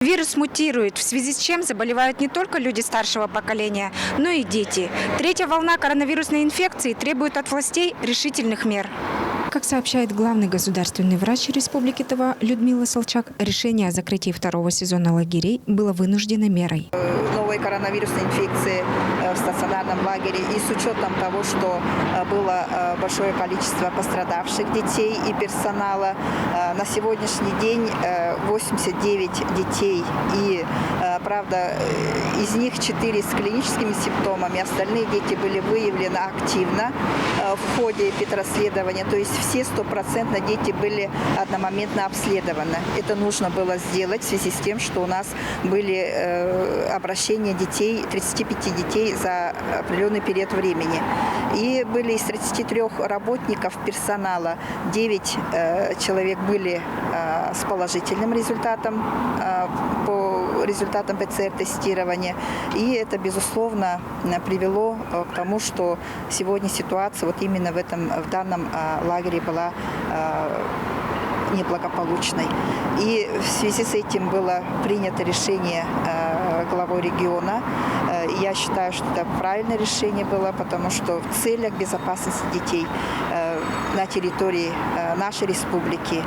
Вирус мутирует, в связи с чем заболевают не только люди старшего поколения, но и дети. Третья волна коронавирусной инфекции требует от властей решительных мер. Как сообщает главный государственный врач Республики Тыва Людмила Солчак, решение о закрытии второго сезона лагерей было вынуждено мерой. Новой коронавирусной инфекции в стационарном лагере и с учетом того, что было большое количество пострадавших детей и персонала, на сегодняшний день 89 детей и, правда, из них 4 с клиническими симптомами, остальные дети были выявлены активно в ходе эпидрасследования, то есть все 100% дети были одномоментно обследованы. Это нужно было сделать в связи с тем, что у нас были обращения детей, 35 детей за определенный период времени. И были из 33 работников персонала 9 человек были с положительным результатом по результатам ПЦР-тестирования. И это, безусловно, привело к тому, что сегодня ситуация вот именно в данном лагере была неблагополучной. И в связи с этим было принято решение главой региона. Я считаю, что это правильное решение было, потому что в целях безопасности детей на территории нашей республики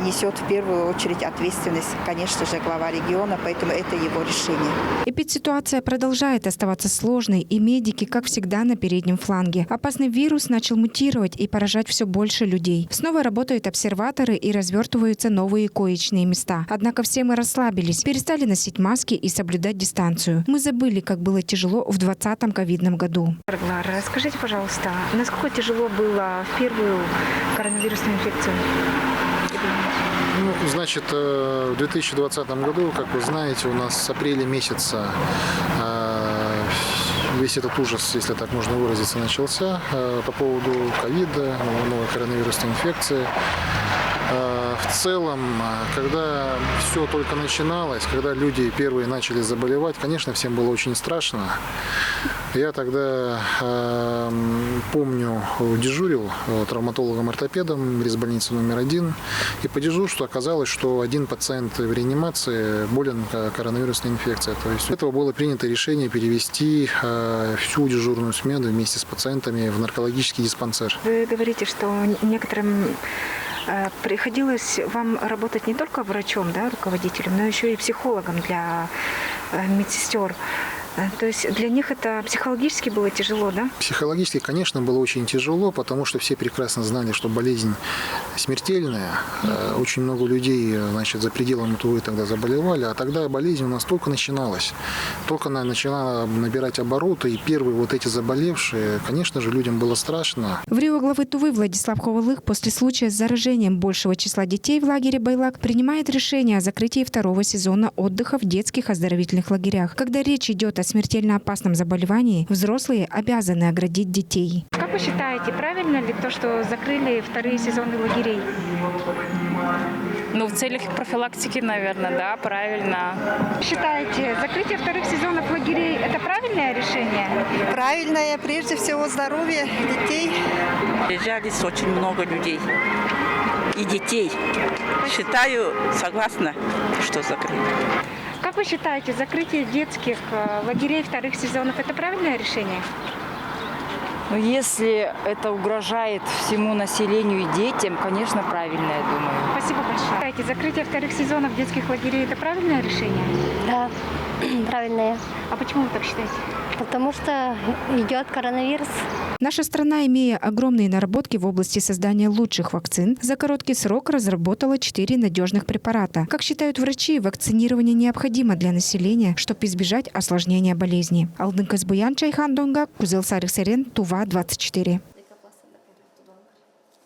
несет в первую очередь ответственность, конечно же, глава региона, поэтому это его решение. Эпидситуация продолжает оставаться сложной, и медики, как всегда, на переднем фланге. Опасный вирус начал мутировать и поражать все больше людей. Снова работают обсерваторы и развертываются новые коечные места. Однако все мы расслабились, перестали носить маски и соблюдать дистанцию. Мы забыли, как было тяжело в 2020 ковидном году. Глара, расскажите, пожалуйста, насколько тяжело было в первую коронавирусную инфекцию? Значит, в 2020 году, как вы знаете, у нас с апреля месяца весь этот ужас, если так можно выразиться, начался по поводу ковида, новой коронавирусной инфекции. В целом, когда все только начиналось, когда люди первые начали заболевать, конечно, всем было очень страшно. Я тогда, помню, дежурил травматологом-ортопедом резбольницы номер 1. И по дежурству оказалось, что один пациент в реанимации болен коронавирусной инфекцией. То есть этого было принято решение перевести всю дежурную смену вместе с пациентами в наркологический диспансер. Вы говорите, что некоторым приходилось вам работать не только врачом, да, руководителем, но еще и психологом для медсестер. То есть для них это психологически было тяжело, да? Психологически, конечно, было очень тяжело, потому что все прекрасно знали, что болезнь смертельная. Очень много людей, значит, за пределами Тувы тогда заболевали, а тогда болезнь у нас только начиналась. Только она начала набирать обороты, и первые вот эти заболевшие, конечно же, людям было страшно. В Рио главы Тувы Владислав Ховалых после случая с заражением большего числа детей в лагере Байлак принимает решение о закрытии второго сезона отдыха в детских оздоровительных лагерях. Когда речь идет о смертельно опасном заболевании, взрослые обязаны оградить детей. Как вы считаете, правильно ли то, что закрыли вторые сезоны лагерей? В целях профилактики, наверное, да, правильно. Считаете, закрытие вторых сезонов лагерей – это правильное решение? Правильное, прежде всего, здоровье детей. Приезжались очень много людей и детей. Считаю, согласна, что закрыли. Как вы считаете, закрытие детских лагерей вторых сезонов – это правильное решение? Если это угрожает всему населению и детям, конечно, правильно, я думаю. Спасибо большое. Закрытие вторых сезонов детских лагерей – это правильное решение? Да, правильное. А почему вы так считаете? Потому что идет коронавирус. Наша страна, имея огромные наработки в области создания лучших вакцин, за короткий срок разработала 4 надежных препарата. Как считают врачи, вакцинирование необходимо для населения, чтобы избежать осложнения болезни. Алдын Казбуян, Чайхан Донгак, Кузел Сарых Серен, Тува, 24.